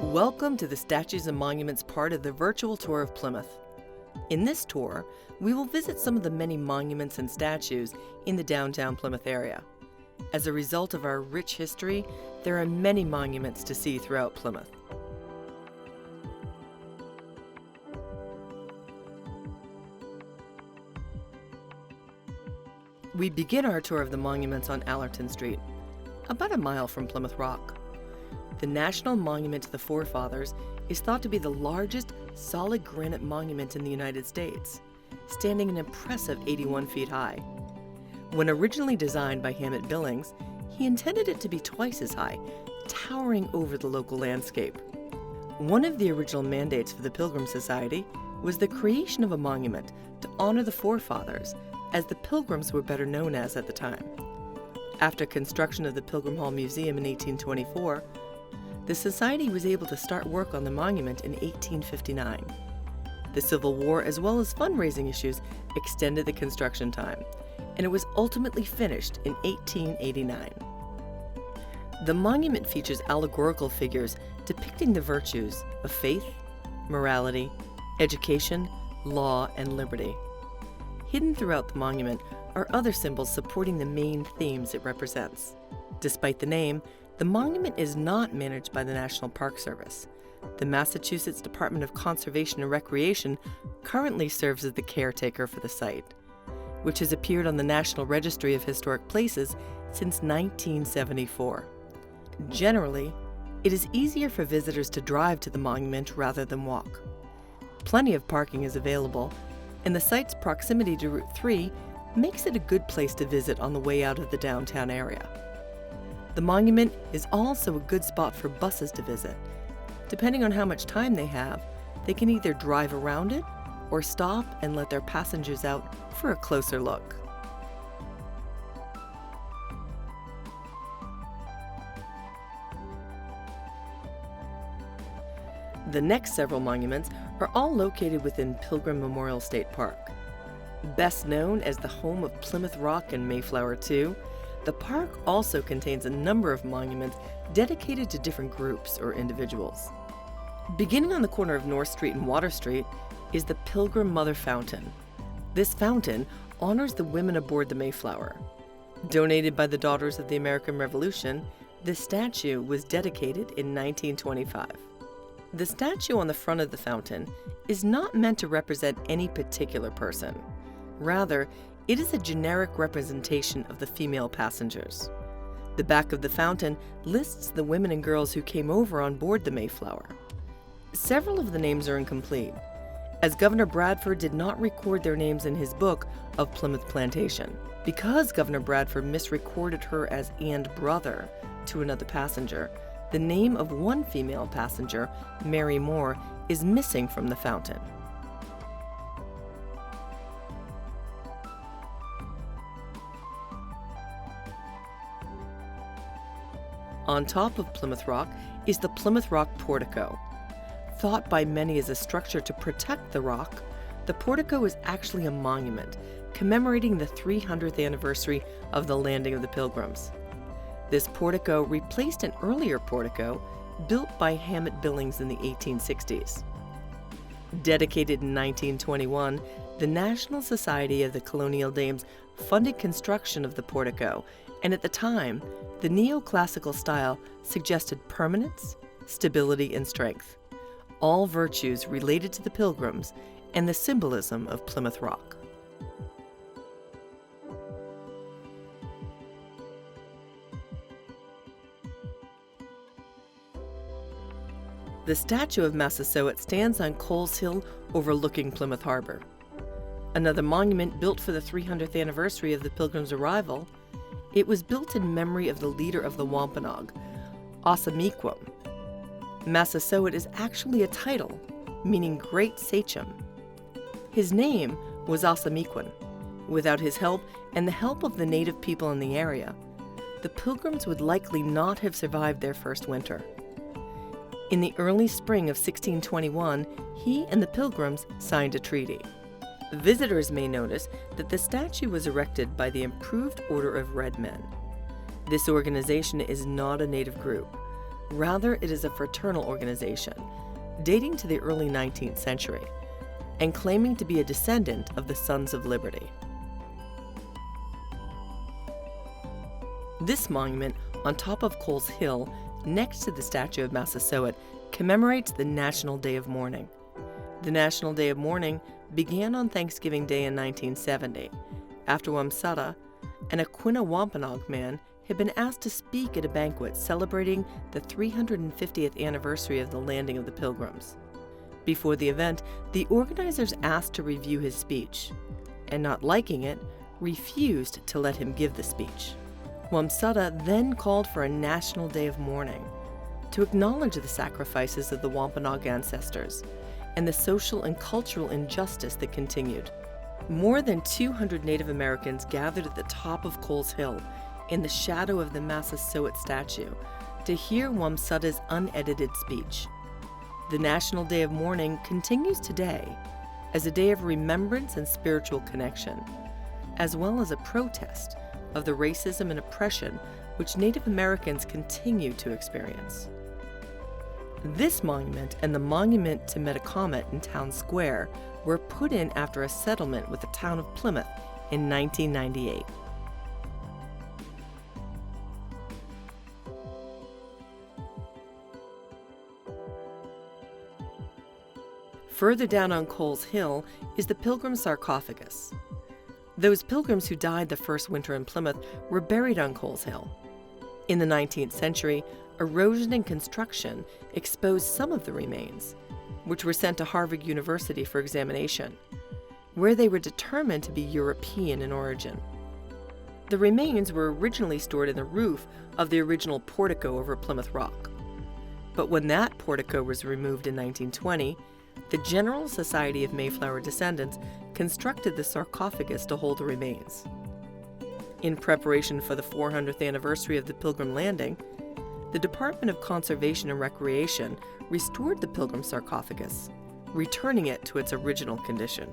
Welcome to the Statues and Monuments part of the virtual tour of Plymouth. In this tour, we will visit some of the many monuments and statues in the downtown Plymouth area. As a result of our rich history, there are many monuments to see throughout Plymouth. We begin our tour of the monuments on Allerton Street, about a mile from Plymouth Rock. The National Monument to the Forefathers is thought to be the largest solid granite monument in the United States, standing an impressive 81 feet high. When originally designed by Hammett Billings, he intended it to be twice as high, towering over the local landscape. One of the original mandates for the Pilgrim Society was the creation of a monument to honor the forefathers, as the Pilgrims were better known as at the time. After construction of the Pilgrim Hall Museum in 1824, the Society was able to start work on the monument in 1859. The Civil War, as well as fundraising issues, extended the construction time, and it was ultimately finished in 1889. The monument features allegorical figures depicting the virtues of faith, morality, education, law, and liberty. Hidden throughout the monument are other symbols supporting the main themes it represents. Despite the name, the monument is not managed by the National Park Service. The Massachusetts Department of Conservation and Recreation currently serves as the caretaker for the site, which has appeared on the National Registry of Historic Places since 1974. Generally, it is easier for visitors to drive to the monument rather than walk. Plenty of parking is available, and the site's proximity to Route 3 makes it a good place to visit on the way out of the downtown area. The monument is also a good spot for buses to visit. Depending on how much time they have, they can either drive around it or stop and let their passengers out for a closer look. The next several monuments are all located within Pilgrim Memorial State Park. Best known as the home of Plymouth Rock and Mayflower II, the park also contains a number of monuments dedicated to different groups or individuals. Beginning on the corner of North Street and Water Street is the Pilgrim Mother Fountain. This fountain honors the women aboard the Mayflower. Donated by the Daughters of the American Revolution, this statue was dedicated in 1925. The statue on the front of the fountain is not meant to represent any particular person. Rather, it is a generic representation of the female passengers. The back of the fountain lists the women and girls who came over on board the Mayflower. Several of the names are incomplete, as Governor Bradford did not record their names in his book of Plymouth Plantation. Because Governor Bradford misrecorded her as and brother to another passenger, the name of one female passenger, Mary Moore, is missing from the fountain. On top of Plymouth Rock is the Plymouth Rock portico. Thought by many as a structure to protect the rock, the portico is actually a monument commemorating the 300th anniversary of the landing of the Pilgrims. This portico replaced an earlier portico built by Hammett Billings in the 1860s. Dedicated in 1921, the National Society of the Colonial Dames funded construction of the portico, and at the time, the neoclassical style suggested permanence, stability, and strength, all virtues related to the Pilgrims and the symbolism of Plymouth Rock. The statue of Massasoit stands on Coles Hill overlooking Plymouth Harbor. Another monument built for the 300th anniversary of the Pilgrims' arrival, it was built in memory of the leader of the Wampanoag, Osamequin. Massasoit is actually a title, meaning great sachem. His name was Osamequin. Without his help and the help of the native people in the area, the Pilgrims would likely not have survived their first winter. In the early spring of 1621, he and the Pilgrims signed a treaty. Visitors may notice that the statue was erected by the Improved Order of Red Men. This organization is not a native group, Rather, it is a fraternal organization dating to the early 19th century and claiming to be a descendant of the Sons of Liberty. This monument on top of Coles Hill, next to the statue of Massasoit, commemorates the National Day of Mourning. The National Day of Mourning began on Thanksgiving Day in 1970, after Wamsutta, an Aquinnah Wampanoag man, had been asked to speak at a banquet celebrating the 350th anniversary of the landing of the Pilgrims. Before the event, the organizers asked to review his speech, and not liking it, refused to let him give the speech. Wamsutta then called for a National Day of Mourning to acknowledge the sacrifices of the Wampanoag ancestors and the social and cultural injustice that continued. More than 200 Native Americans gathered at the top of Coles Hill in the shadow of the Massasoit statue to hear Wamsutta's unedited speech. The National Day of Mourning continues today as a day of remembrance and spiritual connection, as well as a protest of the racism and oppression which Native Americans continue to experience. This monument and the monument to Metacomet in Town Square were put in after a settlement with the town of Plymouth in 1998. Further down on Coles Hill is the Pilgrim sarcophagus. Those pilgrims who died the first winter in Plymouth were buried on Coles Hill. In the 19th century, erosion and construction exposed some of the remains, which were sent to Harvard University for examination, where they were determined to be European in origin. The remains were originally stored in the roof of the original portico over Plymouth Rock. But when that portico was removed in 1920, the General Society of Mayflower Descendants constructed the sarcophagus to hold the remains. In preparation for the 400th anniversary of the Pilgrim landing, the Department of Conservation and Recreation restored the Pilgrim sarcophagus, returning it to its original condition.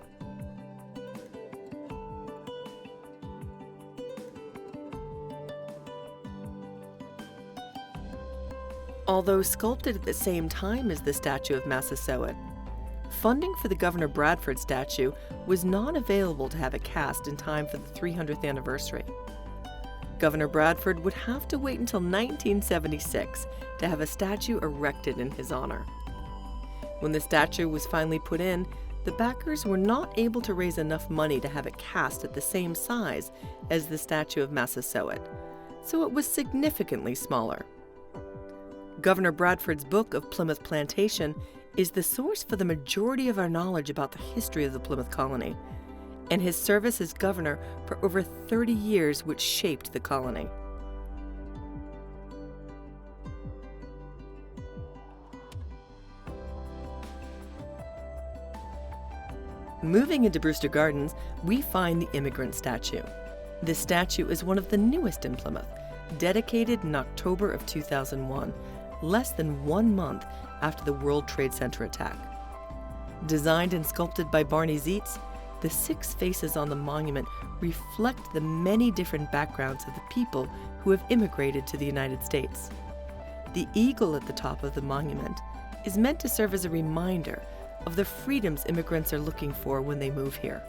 Although sculpted at the same time as the statue of Massasoit, funding for the Governor Bradford statue was not available to have it cast in time for the 300th anniversary. Governor Bradford would have to wait until 1976 to have a statue erected in his honor. When the statue was finally put in, the backers were not able to raise enough money to have it cast at the same size as the statue of Massasoit, so it was significantly smaller. Governor Bradford's book of Plymouth Plantation is the source for the majority of our knowledge about the history of the Plymouth colony, and his service as governor for over 30 years, which shaped the colony. Moving into Brewster Gardens, we find the immigrant statue. This statue is one of the newest in Plymouth, dedicated in October of 2001, less than 1 month after the World Trade Center attack. Designed and sculpted by Barney Zeitz, the 6 faces on the monument reflect the many different backgrounds of the people who have immigrated to the United States. The eagle at the top of the monument is meant to serve as a reminder of the freedoms immigrants are looking for when they move here.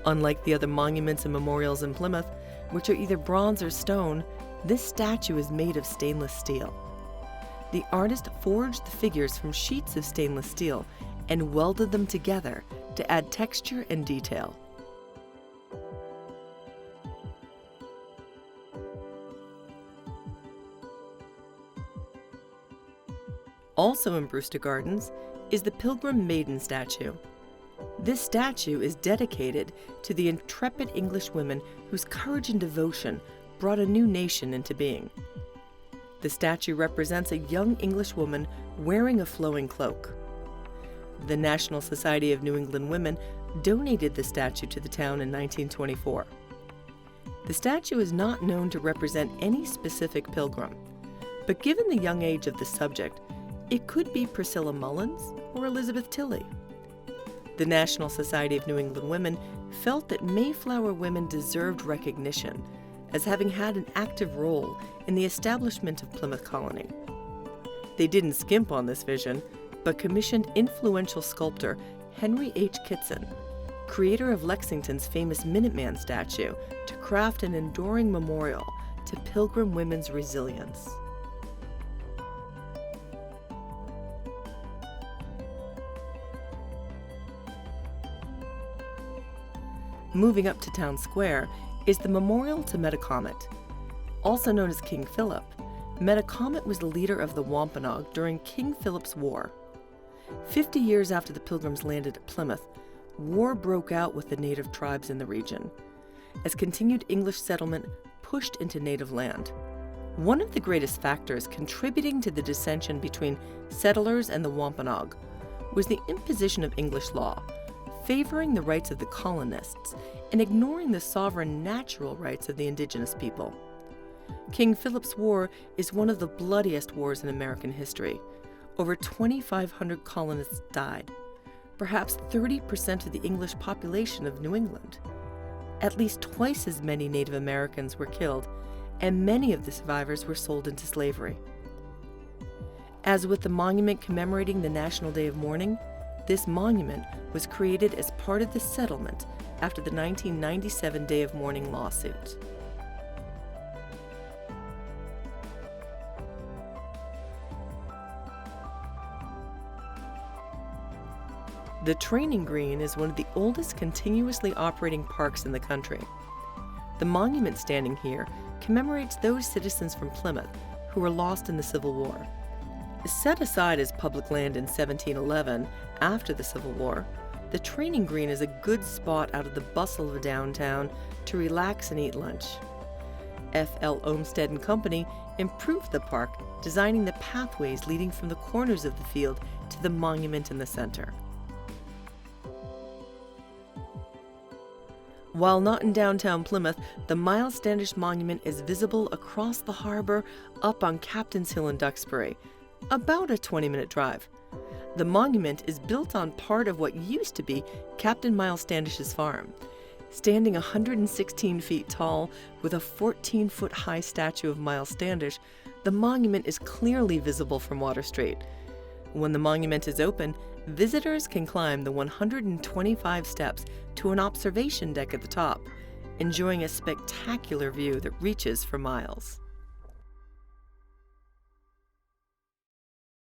Unlike the other monuments and memorials in Plymouth, which are either bronze or stone, this statue is made of stainless steel. The artist forged the figures from sheets of stainless steel and welded them together to add texture and detail. Also in Brewster Gardens is the Pilgrim Maiden statue. This statue is dedicated to the intrepid English women whose courage and devotion brought a new nation into being. The statue represents a young English woman wearing a flowing cloak. The National Society of New England Women donated the statue to the town in 1924. The statue is not known to represent any specific pilgrim, but given the young age of the subject, it could be Priscilla Mullins or Elizabeth Tilley. The National Society of New England Women felt that Mayflower women deserved recognition as having had an active role in the establishment of Plymouth Colony. They didn't skimp on this vision, but commissioned influential sculptor Henry H. Kitson, creator of Lexington's famous Minuteman statue, to craft an enduring memorial to Pilgrim women's resilience. Moving up to Town Square is the memorial to Metacomet. Also known as King Philip, Metacomet was the leader of the Wampanoag during King Philip's War. 50 years after the Pilgrims landed at Plymouth, war broke out with the native tribes in the region, as continued English settlement pushed into native land. One of the greatest factors contributing to the dissension between settlers and the Wampanoag was the imposition of English law, favoring the rights of the colonists and ignoring the sovereign natural rights of the indigenous people. King Philip's War is one of the bloodiest wars in American history. Over 2,500 colonists died, perhaps 30% of the English population of New England. At least twice as many Native Americans were killed, and many of the survivors were sold into slavery. As with the monument commemorating the National Day of Mourning, this monument was created as part of the settlement after the 1997 Day of Mourning lawsuit. The Training Green is one of the oldest continuously operating parks in the country. The monument standing here commemorates those citizens from Plymouth who were lost in the Civil War. Set aside as public land in 1711, after the Civil War, the Training Green is a good spot out of the bustle of downtown to relax and eat lunch. F.L. Olmsted and Company improved the park, designing the pathways leading from the corners of the field to the monument in the center. While not in downtown Plymouth, the Miles Standish Monument is visible across the harbor up on Captain's Hill in Duxbury, about a 20-minute drive. The monument is built on part of what used to be Captain Miles Standish's farm. Standing 116 feet tall with a 14-foot-high statue of Miles Standish, the monument is clearly visible from Water Street. When the monument is open, visitors can climb the 125 steps to an observation deck at the top, enjoying a spectacular view that reaches for miles.